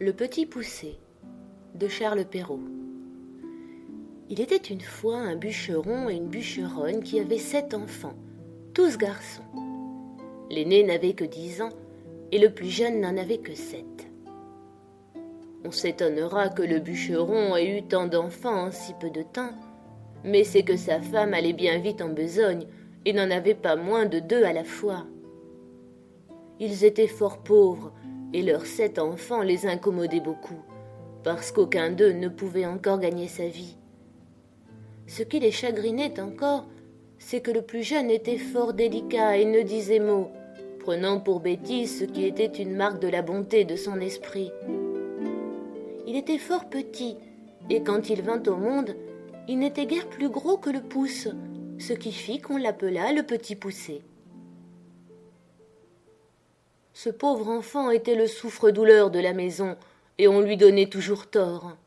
Le Petit Poucet de Charles Perrault. Il était une fois un bûcheron et une bûcheronne qui avaient 7 enfants, tous garçons. L'aîné n'avait que 10 ans et le plus jeune n'en avait que 7. On s'étonnera que le bûcheron ait eu tant d'enfants en si peu de temps, mais c'est que sa femme allait bien vite en besogne et n'en avait pas moins de 2 à la fois. Ils étaient fort pauvres et leurs 7 enfants les incommodaient beaucoup, parce qu'aucun d'eux ne pouvait encore gagner sa vie. Ce qui les chagrinait encore, c'est que le plus jeune était fort délicat et ne disait mot, prenant pour bêtise ce qui était une marque de la bonté de son esprit. Il était fort petit, et quand il vint au monde, il n'était guère plus gros que le pouce, ce qui fit qu'on l'appela le Petit Poucet. Ce pauvre enfant était le souffre-douleur de la maison, et on lui donnait toujours tort.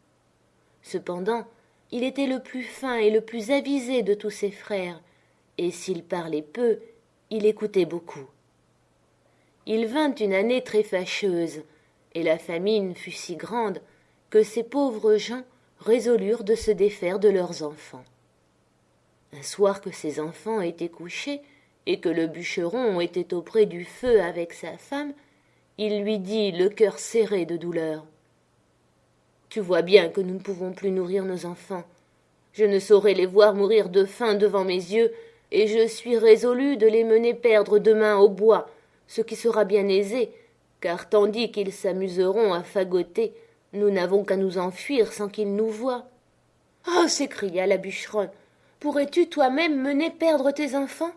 Cependant, il était le plus fin et le plus avisé de tous ses frères, et s'il parlait peu, il écoutait beaucoup. Il vint une année très fâcheuse, et la famine fut si grande que ces pauvres gens résolurent de se défaire de leurs enfants. Un soir que ces enfants étaient couchés, et que le bûcheron était auprès du feu avec sa femme, il lui dit, le cœur serré de douleur: « Tu vois bien que nous ne pouvons plus nourrir nos enfants. Je ne saurais les voir mourir de faim devant mes yeux, et je suis résolu de les mener perdre demain au bois, ce qui sera bien aisé, car tandis qu'ils s'amuseront à fagoter, nous n'avons qu'à nous enfuir sans qu'ils nous voient. »« Oh » s'écria la bûcheronne, « pourrais-tu toi-même mener perdre tes enfants ?»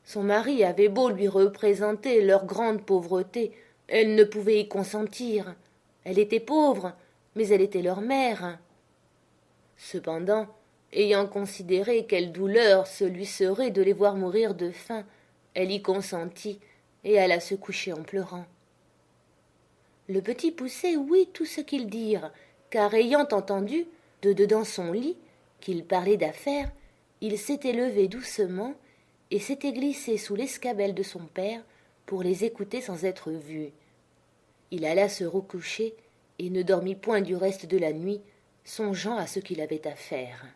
Son mari avait beau lui représenter leur grande pauvreté, elle ne pouvait y consentir. Elle était pauvre, mais elle était leur mère. Cependant, ayant considéré quelle douleur ce lui serait de les voir mourir de faim, elle y consentit et alla se coucher en pleurant. Le Petit Poucet ouït tout ce qu'ils dirent, car ayant entendu, de dedans son lit, qu'ils parlaient d'affaires, il s'était levé doucement et s'était glissé sous l'escabelle de son père pour les écouter sans être vu. Il alla se recoucher et ne dormit point du reste de la nuit, songeant à ce qu'il avait à faire.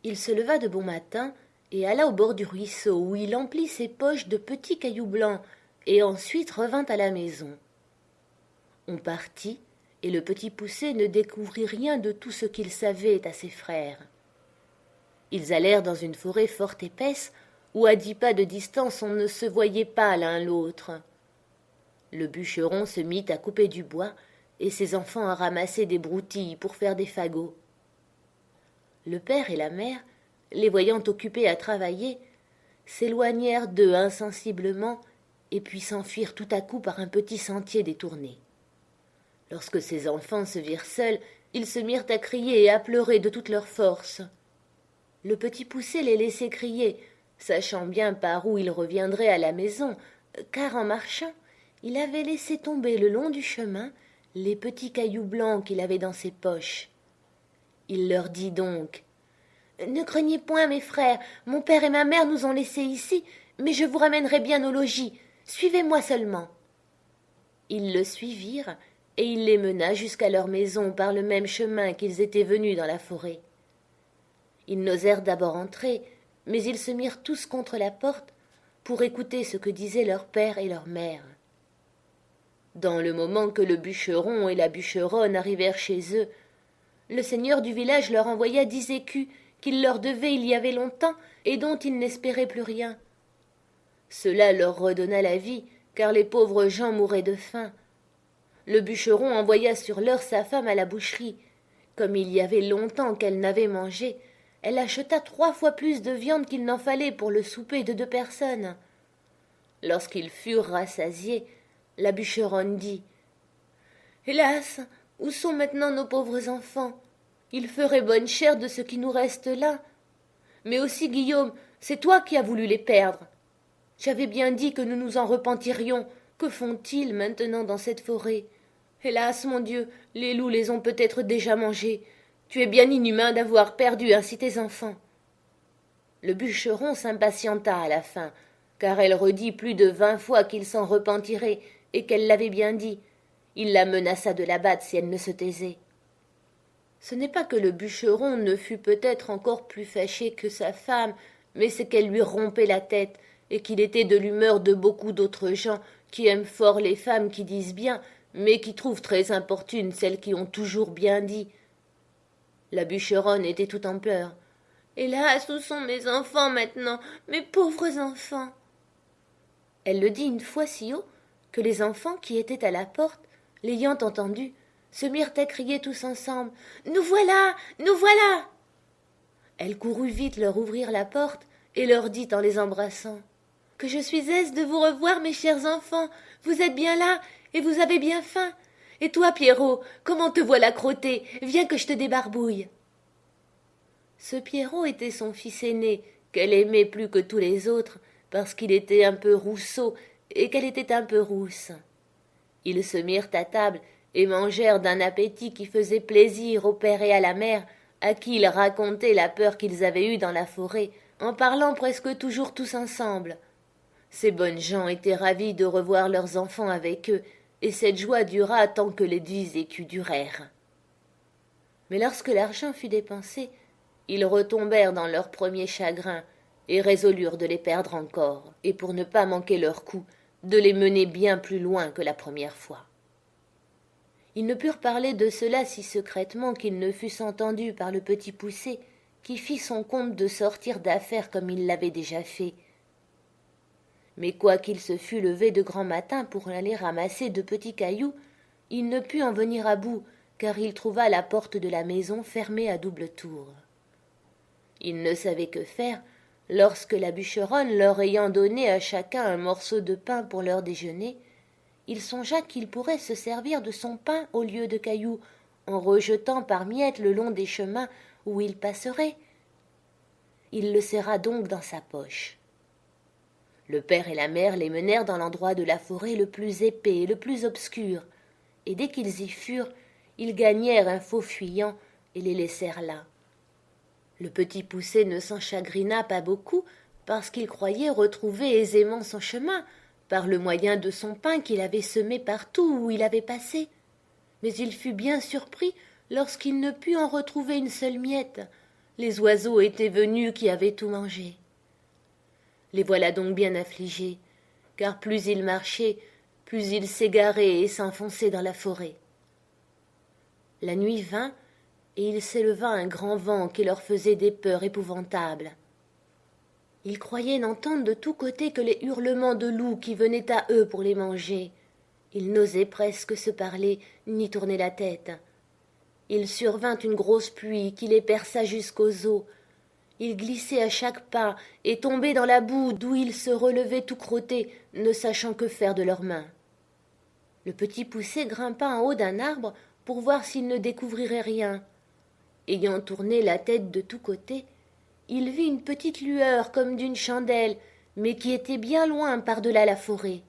Il se leva de bon matin et alla au bord du ruisseau, où il emplit ses poches de petits cailloux blancs, et ensuite revint à la maison. On partit, et le Petit Poucet ne découvrit rien de tout ce qu'il savait à ses frères. Ils allèrent dans une forêt fort épaisse, où à 10 pas de distance on ne se voyait pas l'un l'autre. Le bûcheron se mit à couper du bois, et ses enfants à ramasser des broutilles pour faire des fagots. Le père et la mère, les voyant occupés à travailler, s'éloignèrent d'eux insensiblement et puis s'enfuirent tout à coup par un petit sentier détourné. Lorsque ces enfants se virent seuls, ils se mirent à crier et à pleurer de toute leur force. Le Petit Poucet les laissait crier, sachant bien par où ils reviendraient à la maison, car en marchant, il avait laissé tomber le long du chemin les petits cailloux blancs qu'il avait dans ses poches. Il leur dit donc: « Ne craignez point, mes frères, mon père et ma mère nous ont laissés ici, mais je vous ramènerai bien au logis. Suivez-moi seulement. » Ils le suivirent, et il les mena jusqu'à leur maison par le même chemin qu'ils étaient venus dans la forêt. Ils n'osèrent d'abord entrer, mais ils se mirent tous contre la porte pour écouter ce que disaient leur père et leur mère. Dans le moment que le bûcheron et la bûcheronne arrivèrent chez eux, le seigneur du village leur envoya 10 écus qu'il leur devait il y avait longtemps et dont ils n'espéraient plus rien. Cela leur redonna la vie, car les pauvres gens mouraient de faim. Le bûcheron envoya sur l'heure sa femme à la boucherie. Comme il y avait longtemps qu'elle n'avait mangé, elle acheta 3 fois plus de viande qu'il n'en fallait pour le souper de 2 personnes. Lorsqu'ils furent rassasiés, la bûcheronne dit: « Hélas, où sont maintenant nos pauvres enfants? Ils feraient bonne chère de ce qui nous reste là. Mais aussi, Guillaume, c'est toi qui as voulu les perdre. J'avais bien dit que nous nous en repentirions. Que font-ils maintenant dans cette forêt? Hélas, mon Dieu, les loups les ont peut-être déjà mangés. Tu es bien inhumain d'avoir perdu ainsi tes enfants. » Le bûcheron s'impatienta à la fin, car elle redit plus de 20 fois qu'il s'en repentirait, et qu'elle l'avait bien dit. il la menaça de la battre si elle ne se taisait. Ce n'est pas que le bûcheron ne fût peut-être encore plus fâché que sa femme, mais c'est qu'elle lui rompait la tête, et qu'il était de l'humeur de beaucoup d'autres gens qui aiment fort les femmes qui disent bien, mais qui trouvent très importunes celles qui ont toujours bien dit. La bûcheronne était tout en pleurs. « Hélas, où sont mes enfants maintenant, mes pauvres enfants ?» Elle le dit une fois si haut que les enfants qui étaient à la porte, l'ayant entendu, se mirent à crier tous ensemble. « Nous voilà! Nous voilà !» Elle courut vite leur ouvrir la porte et leur dit en les embrassant. « Que je suis aise de vous revoir, mes chers enfants. Vous êtes bien là et vous avez bien faim. Et toi, Pierrot, comment te voilà crotté? Viens que je te débarbouille. » Ce Pierrot était son fils aîné, qu'elle aimait plus que tous les autres, parce qu'il était un peu rousseau et qu'elle était un peu rousse. Ils se mirent à table et mangèrent d'un appétit qui faisait plaisir au père et à la mère, à qui ils racontaient la peur qu'ils avaient eue dans la forêt, en parlant presque toujours tous ensemble. Ces bonnes gens étaient ravis de revoir leurs enfants avec eux, et cette joie dura tant que les 10 écus durèrent. Mais lorsque l'argent fut dépensé, ils retombèrent dans leur premier chagrin, et résolurent de les perdre encore, et pour ne pas manquer leur coup, de les mener bien plus loin que la première fois. Ils ne purent parler de cela si secrètement qu'ils ne fussent entendus par le petit Poucet, qui fit son compte de sortir d'affaires comme il l'avait déjà fait. Mais quoiqu'il se fût levé de grand matin pour aller ramasser de petits cailloux, il ne put en venir à bout, car il trouva la porte de la maison fermée à double tour. Il ne savait que faire, lorsque la bûcheronne leur ayant donné à chacun un morceau de pain pour leur déjeuner, il songea qu'il pourrait se servir de son pain au lieu de cailloux, en rejetant par miettes le long des chemins où il passerait. Il le serra donc dans sa poche. Le père et la mère les menèrent dans l'endroit de la forêt le plus épais et le plus obscur, et dès qu'ils y furent, ils gagnèrent un faux fuyant et les laissèrent là. Le petit Poucet ne s'en chagrina pas beaucoup, parce qu'il croyait retrouver aisément son chemin, par le moyen de son pain qu'il avait semé partout où il avait passé. Mais il fut bien surpris lorsqu'il ne put en retrouver une seule miette. Les oiseaux étaient venus qui avaient tout mangé. Les voilà donc bien affligés, car plus ils marchaient, plus ils s'égaraient et s'enfonçaient dans la forêt. La nuit vint, et il s'éleva un grand vent qui leur faisait des peurs épouvantables. Ils croyaient n'entendre de tous côtés que les hurlements de loups qui venaient à eux pour les manger. Ils n'osaient presque se parler ni tourner la tête. Il survint une grosse pluie qui les perça jusqu'aux os. Ils glissaient à chaque pas et tombaient dans la boue d'où ils se relevaient tout crottés, ne sachant que faire de leurs mains. Le petit Poucet grimpa en haut d'un arbre pour voir s'il ne découvrirait rien. Ayant tourné la tête de tous côtés, il vit une petite lueur comme d'une chandelle, mais qui était bien loin par-delà la forêt.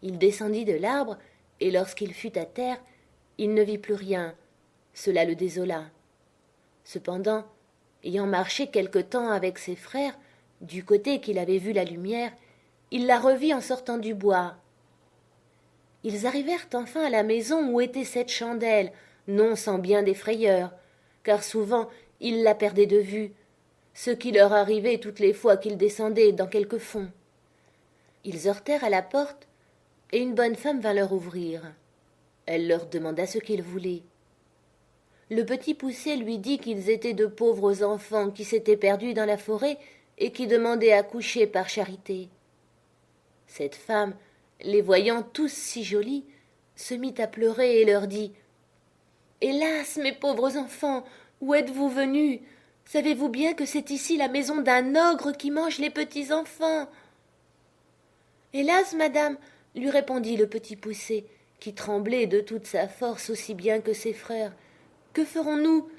Il descendit de l'arbre, et lorsqu'il fut à terre, il ne vit plus rien. Cela le désola. Cependant, ayant marché quelque temps avec ses frères, du côté qu'il avait vu la lumière, il la revit en sortant du bois. Ils arrivèrent enfin à la maison où était cette chandelle, non sans bien des frayeurs, car souvent ils la perdaient de vue, ce qui leur arrivait toutes les fois qu'ils descendaient dans quelque fond. Ils heurtèrent à la porte, et une bonne femme vint leur ouvrir. Elle leur demanda ce qu'ils voulaient. Le petit Poucet lui dit qu'ils étaient de pauvres enfants qui s'étaient perdus dans la forêt et qui demandaient à coucher par charité. Cette femme, les voyant tous si jolis, se mit à pleurer et leur dit « Hélas, mes pauvres enfants, où êtes-vous venus? Savez-vous bien que c'est ici la maison d'un ogre qui mange les petits enfants ?» « Hélas, madame, lui répondit le petit Poucet, qui tremblait de toute sa force aussi bien que ses frères. Que ferons-nous?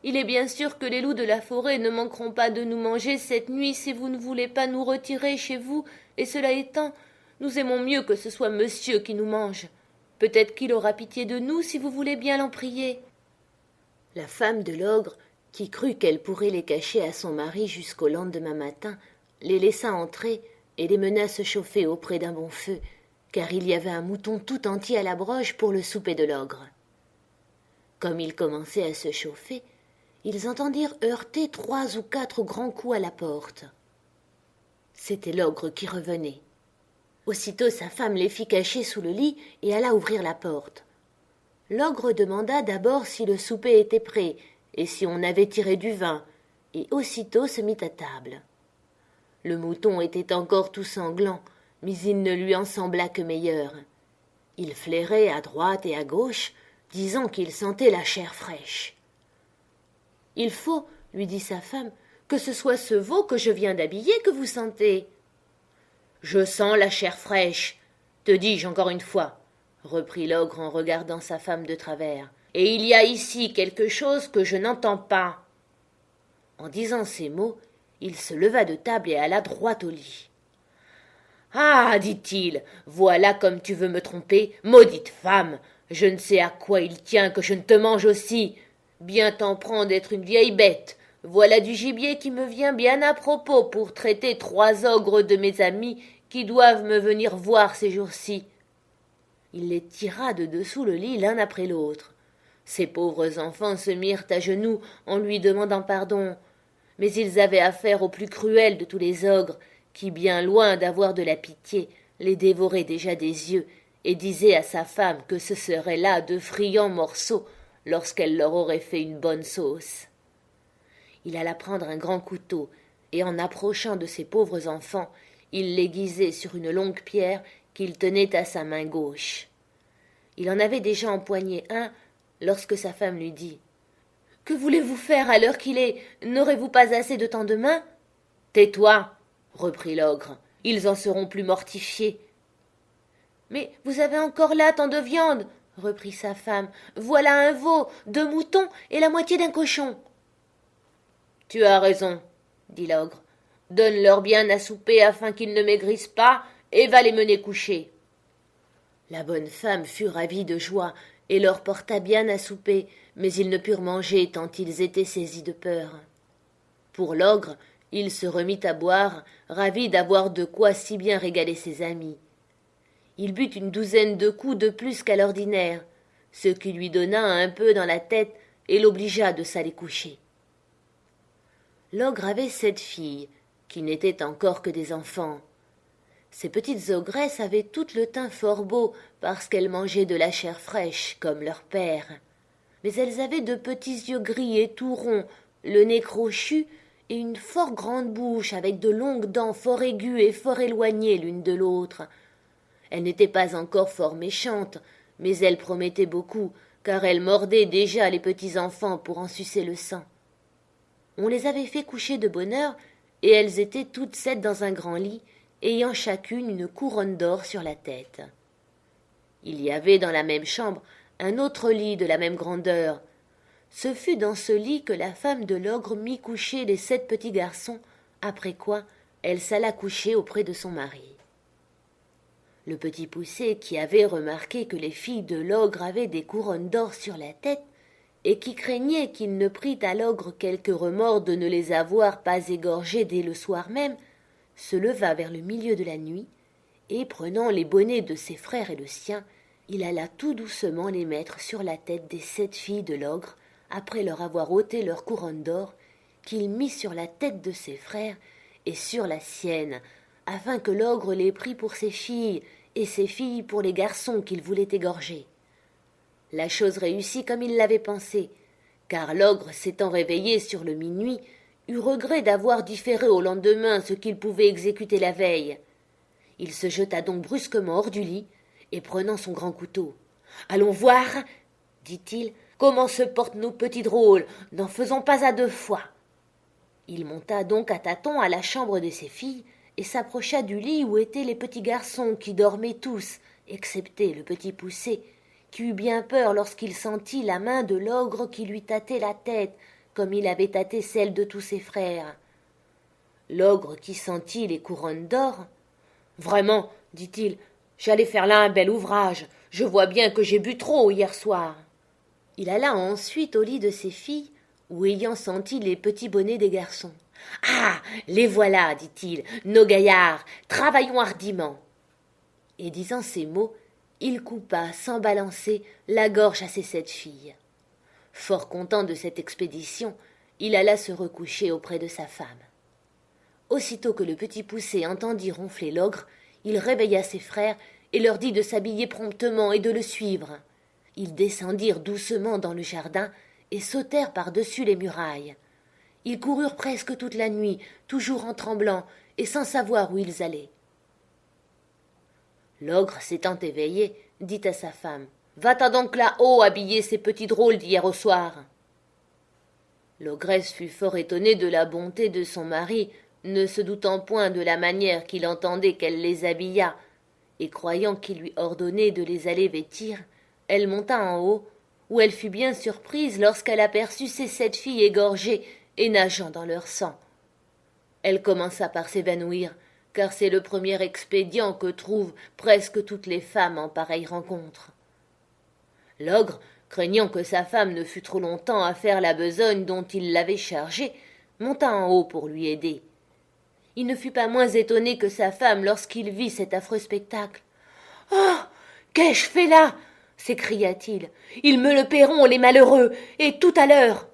Il est bien sûr que les loups de la forêt ne manqueront pas de nous manger cette nuit si vous ne voulez pas nous retirer chez vous, et cela étant, nous aimons mieux que ce soit monsieur qui nous mange. Peut-être qu'il aura pitié de nous si vous voulez bien l'en prier. » La femme de l'ogre, qui crut qu'elle pourrait les cacher à son mari jusqu'au lendemain matin, les laissa entrer et les mena se chauffer auprès d'un bon feu, car il y avait un mouton tout entier à la broche pour le souper de l'ogre. Comme ils commençaient à se chauffer, ils entendirent heurter 3 ou 4 grands coups à la porte. C'était l'ogre qui revenait. Aussitôt sa femme les fit cacher sous le lit et alla ouvrir la porte. L'ogre demanda d'abord si le souper était prêt et si on avait tiré du vin, et aussitôt se mit à table. Le mouton était encore tout sanglant, mais il ne lui en sembla que meilleur. Il flairait à droite et à gauche, disant qu'il sentait la chair fraîche. « Il faut, lui dit sa femme, que ce soit ce veau que je viens d'habiller que vous sentez. »« Je sens la chair fraîche, te dis-je encore une fois, » reprit l'ogre en regardant sa femme de travers. « Et il y a ici quelque chose que je n'entends pas. » En disant ces mots, il se leva de table et alla droit au lit. « Ah, dit-il, voilà comme tu veux me tromper, maudite femme. Je ne sais à quoi il tient que je ne te mange aussi. Bien t'en prends d'être une vieille bête. Voilà du gibier qui me vient bien à propos pour traiter 3 ogres de mes amis qui doivent me venir voir ces jours-ci. » Il les tira de dessous le lit l'un après l'autre. Ces pauvres enfants se mirent à genoux en lui demandant pardon. Mais ils avaient affaire au plus cruel de tous les ogres, qui, bien loin d'avoir de la pitié, les dévorait déjà des yeux et disait à sa femme que ce seraient là de friands morceaux lorsqu'elle leur aurait fait une bonne sauce. Il alla prendre un grand couteau, et en approchant de ces pauvres enfants, il l'aiguisait sur une longue pierre qu'il tenait à sa main gauche. Il en avait déjà empoigné un lorsque sa femme lui dit « Que voulez-vous faire à l'heure qu'il est? N'aurez-vous pas assez de temps demain ?»« Tais-toi, » reprit l'ogre, « ils en seront plus mortifiés. »« Mais vous avez encore là tant de viande, » reprit sa femme. « Voilà un veau, 2 moutons et la moitié d'un cochon. »« Tu as raison, » dit l'ogre. « Donne-leur bien à souper afin qu'ils ne maigrissent pas, et va les mener coucher. » La bonne femme fut ravie de joie et leur porta bien à souper, mais ils ne purent manger tant ils étaient saisis de peur. Pour l'ogre, il se remit à boire, ravi d'avoir de quoi si bien régaler ses amis. Il but une 12aine de coups de plus qu'à l'ordinaire, ce qui lui donna un peu dans la tête et l'obligea de s'aller coucher. L'ogre avait 7 filles, qui n'étaient encore que des enfants. Ces petites ogresses avaient toutes le teint fort beau parce qu'elles mangeaient de la chair fraîche, comme leur père. Mais elles avaient de petits yeux gris et tout ronds, le nez crochu et une fort grande bouche avec de longues dents fort aiguës et fort éloignées l'une de l'autre. Elles n'étaient pas encore fort méchantes, mais elles promettaient beaucoup, car elles mordaient déjà les petits enfants pour en sucer le sang. On les avait fait coucher de bonne heure, et elles étaient toutes 7 dans un grand lit, ayant chacune une couronne d'or sur la tête. Il y avait dans la même chambre un autre lit de la même grandeur. Ce fut dans ce lit que la femme de l'ogre mit coucher les 7 petits garçons, après quoi elle s'alla coucher auprès de son mari. Le petit poucet, qui avait remarqué que les filles de l'ogre avaient des couronnes d'or sur la tête, et qui craignait qu'il ne prît à l'ogre quelque remords de ne les avoir pas égorgées dès le soir même, se leva vers le milieu de la nuit, et prenant les bonnets de ses frères et le sien, il alla tout doucement les mettre sur la tête des 7 filles de l'ogre, après leur avoir ôté leur couronne d'or, qu'il mit sur la tête de ses frères et sur la sienne, afin que l'ogre les prît pour ses filles, et ses filles pour les garçons qu'il voulait égorger. La chose réussit comme il l'avait pensé, car l'ogre, s'étant réveillé sur le minuit, eut regret d'avoir différé au lendemain ce qu'il pouvait exécuter la veille. Il se jeta donc brusquement hors du lit, et prenant son grand couteau. « Allons voir, » dit-il, « comment se portent nos petits drôles, n'en faisons pas à 2 fois. » Il monta donc à tâtons à la chambre de ses filles, et s'approcha du lit où étaient les petits garçons qui dormaient tous, excepté le petit poucet, qui eut bien peur lorsqu'il sentit la main de l'ogre qui lui tâtait la tête, comme il avait tâté celle de tous ses frères. L'ogre qui sentit les couronnes d'or. « Vraiment, dit-il, j'allais faire là un bel ouvrage. Je vois bien que j'ai bu trop hier soir. » Il alla ensuite au lit de ses filles, où ayant senti les petits bonnets des garçons. « Ah, les voilà, dit-il, nos gaillards, travaillons hardiment. » Et disant ces mots, il coupa, sans balancer, la gorge à ses 7 filles. Fort content de cette expédition, il alla se recoucher auprès de sa femme. Aussitôt que le Petit Poucet entendit ronfler l'ogre, il réveilla ses frères et leur dit de s'habiller promptement et de le suivre. Ils descendirent doucement dans le jardin et sautèrent par-dessus les murailles. Ils coururent presque toute la nuit, toujours en tremblant et sans savoir où ils allaient. L'ogre, s'étant éveillé, dit à sa femme « Va-t'en donc là-haut habiller ces petits drôles d'hier au soir !» L'ogresse fut fort étonnée de la bonté de son mari, ne se doutant point de la manière qu'il entendait qu'elle les habillât, et croyant qu'il lui ordonnait de les aller vêtir, elle monta en haut, où elle fut bien surprise lorsqu'elle aperçut ses 7 filles égorgées et nageant dans leur sang. Elle commença par s'évanouir, car c'est le premier expédient que trouvent presque toutes les femmes en pareille rencontre. L'ogre, craignant que sa femme ne fût trop longtemps à faire la besogne dont il l'avait chargée, monta en haut pour lui aider. Il ne fut pas moins étonné que sa femme lorsqu'il vit cet affreux spectacle. « Oh, qu'ai-je fait là ?» s'écria-t-il. « Ils me le paieront, les malheureux, et tout à l'heure !»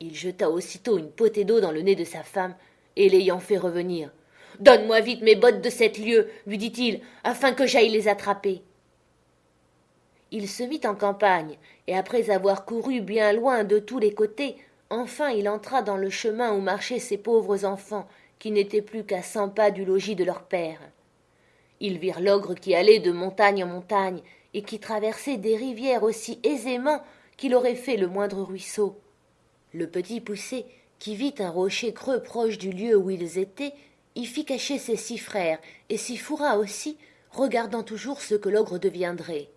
Il jeta aussitôt une potée d'eau dans le nez de sa femme, et l'ayant fait revenir. « Donne-moi vite mes bottes de 7 lieues, lui dit-il, afin que j'aille les attraper. » Il se mit en campagne, et après avoir couru bien loin de tous les côtés, enfin il entra dans le chemin où marchaient ces pauvres enfants, qui n'étaient plus qu'à 100 pas du logis de leur père. Ils virent l'ogre qui allait de montagne en montagne, et qui traversait des rivières aussi aisément qu'il aurait fait le moindre ruisseau. Le Petit Poucet, qui vit un rocher creux proche du lieu où ils étaient, y fit cacher ses 6 frères, et s'y fourra aussi, regardant toujours ce que l'ogre deviendrait.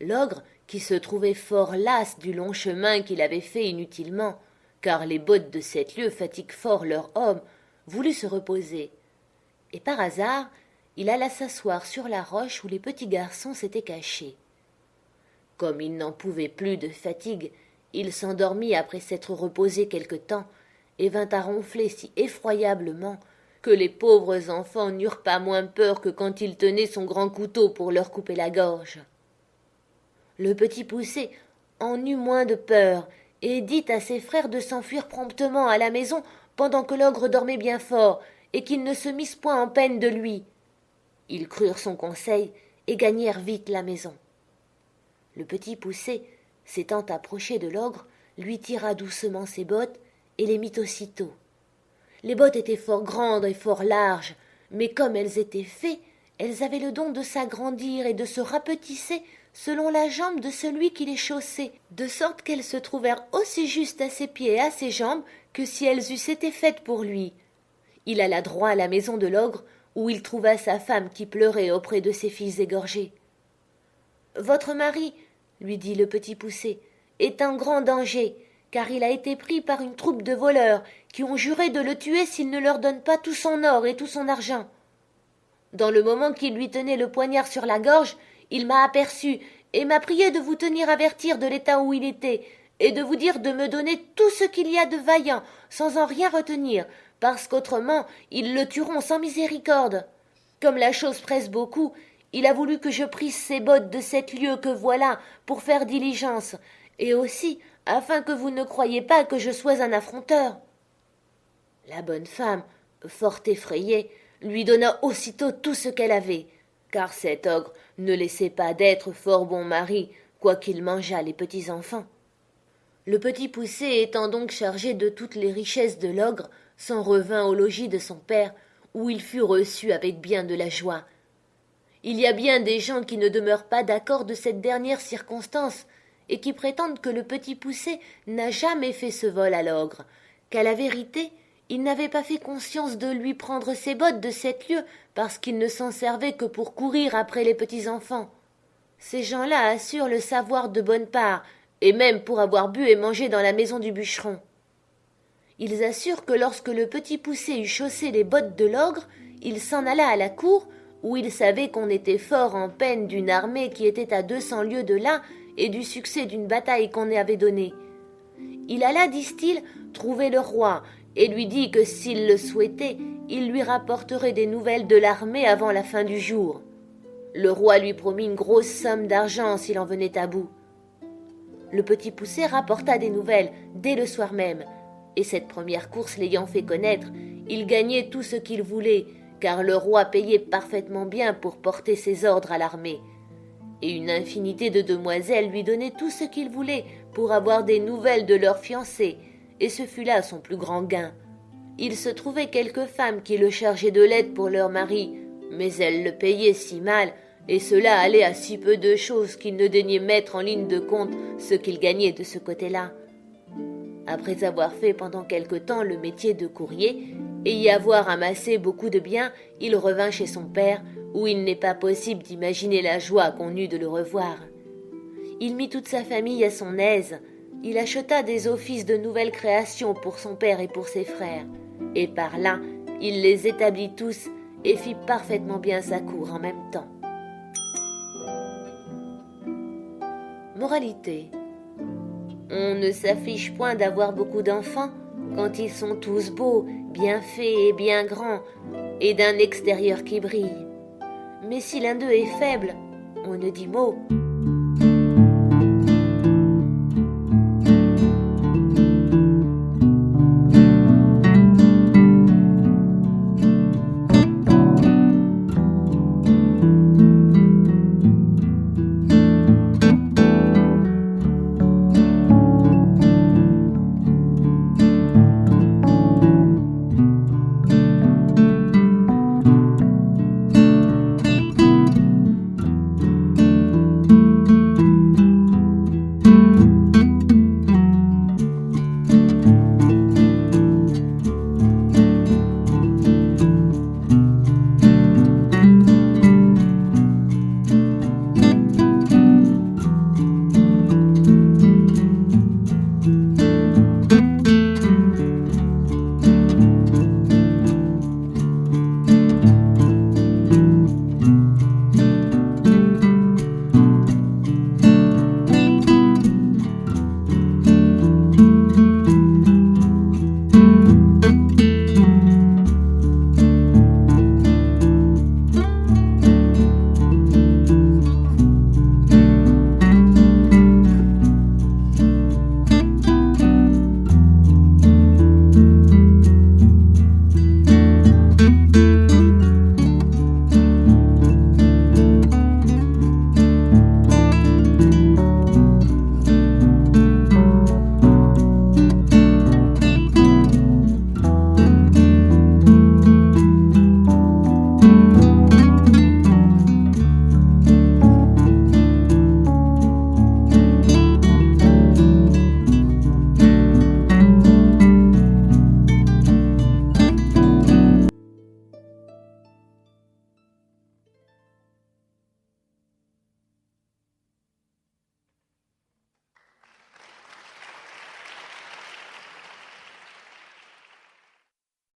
L'ogre, qui se trouvait fort las du long chemin qu'il avait fait inutilement, car les bottes de 7 lieues fatiguent fort leur homme, voulut se reposer. Et par hasard, il alla s'asseoir sur la roche où les petits garçons s'étaient cachés. Comme il n'en pouvait plus de fatigue, il s'endormit après s'être reposé quelque temps, et vint à ronfler si effroyablement que les pauvres enfants n'eurent pas moins peur que quand il tenait son grand couteau pour leur couper la gorge. Le Petit Poucet en eut moins de peur, et dit à ses frères de s'enfuir promptement à la maison pendant que l'ogre dormait bien fort, et qu'ils ne se missent point en peine de lui. Ils crurent son conseil, et gagnèrent vite la maison. Le Petit Poucet, s'étant approché de l'ogre, lui tira doucement ses bottes, et les mit aussitôt. Les bottes étaient fort grandes et fort larges, mais comme elles étaient fées, elles avaient le don de s'agrandir et de se rapetisser selon la jambe de celui qui les chaussait, de sorte qu'elles se trouvèrent aussi justes à ses pieds et à ses jambes que si elles eussent été faites pour lui. Il alla droit à la maison de l'ogre, où il trouva sa femme qui pleurait auprès de ses filles égorgées. « Votre mari, lui dit le Petit Poucet, est en grand danger, car il a été pris par une troupe de voleurs qui ont juré de le tuer s'il ne leur donne pas tout son or et tout son argent. Dans le moment qu'il lui tenait le poignard sur la gorge, il m'a aperçu et m'a prié de vous tenir avertir de l'état où il était, et de vous dire de me donner tout ce qu'il y a de vaillant, sans en rien retenir, parce qu'autrement ils le tueront sans miséricorde. Comme la chose presse beaucoup, il a voulu que je prisse ces bottes de 7 lieues que voilà, pour faire diligence, et aussi afin que vous ne croyiez pas que je sois un affronteur. » La bonne femme, fort effrayée, lui donna aussitôt tout ce qu'elle avait, car cet ogre ne laissait pas d'être fort bon mari, quoiqu'il mangeât les petits enfants. Le Petit Poucet étant donc chargé de toutes les richesses de l'ogre, s'en revint au logis de son père, où il fut reçu avec bien de la joie. Il y a bien des gens qui ne demeurent pas d'accord de cette dernière circonstance, et qui prétendent que le Petit Poucet n'a jamais fait ce vol à l'ogre, qu'à la vérité, il n'avait pas fait conscience de lui prendre ses bottes de 7 lieues, parce qu'il ne s'en servait que pour courir après les petits enfants. Ces gens-là assurent le savoir de bonne part, et même pour avoir bu et mangé dans la maison du bûcheron. Ils assurent que lorsque le Petit Poucet eut chaussé les bottes de l'ogre, il s'en alla à la cour, où il savait qu'on était fort en peine d'une armée qui était à 200 lieues de là, et du succès d'une bataille qu'on y avait donnée. Il alla, disent-ils, trouver le roi, et lui dit que s'il le souhaitait, il lui rapporterait des nouvelles de l'armée avant la fin du jour. Le roi lui promit une grosse somme d'argent s'il en venait à bout. Le Petit Poucet rapporta des nouvelles dès le soir même, et cette première course l'ayant fait connaître, il gagnait tout ce qu'il voulait, car le roi payait parfaitement bien pour porter ses ordres à l'armée. Et une infinité de demoiselles lui donnaient tout ce qu'il voulait pour avoir des nouvelles de leurs fiancés, et ce fut là son plus grand gain. Il se trouvait quelques femmes qui le chargeaient de l'aide pour leur mari, mais elles le payaient si mal, et cela allait à si peu de choses qu'il ne daignait mettre en ligne de compte ce qu'il gagnait de ce côté-là. Après avoir fait pendant quelque temps le métier de courrier, et y avoir amassé beaucoup de biens, il revint chez son père, où il n'est pas possible d'imaginer la joie qu'on eut de le revoir. Il mit toute sa famille à son aise, il acheta des offices de nouvelles créations pour son père et pour ses frères, et par là, il les établit tous et fit parfaitement bien sa cour en même temps. Moralité. On ne s'affiche point d'avoir beaucoup d'enfants quand ils sont tous beaux, bien faits et bien grands, et d'un extérieur qui brille. Mais si l'un d'eux est faible, on ne dit mot.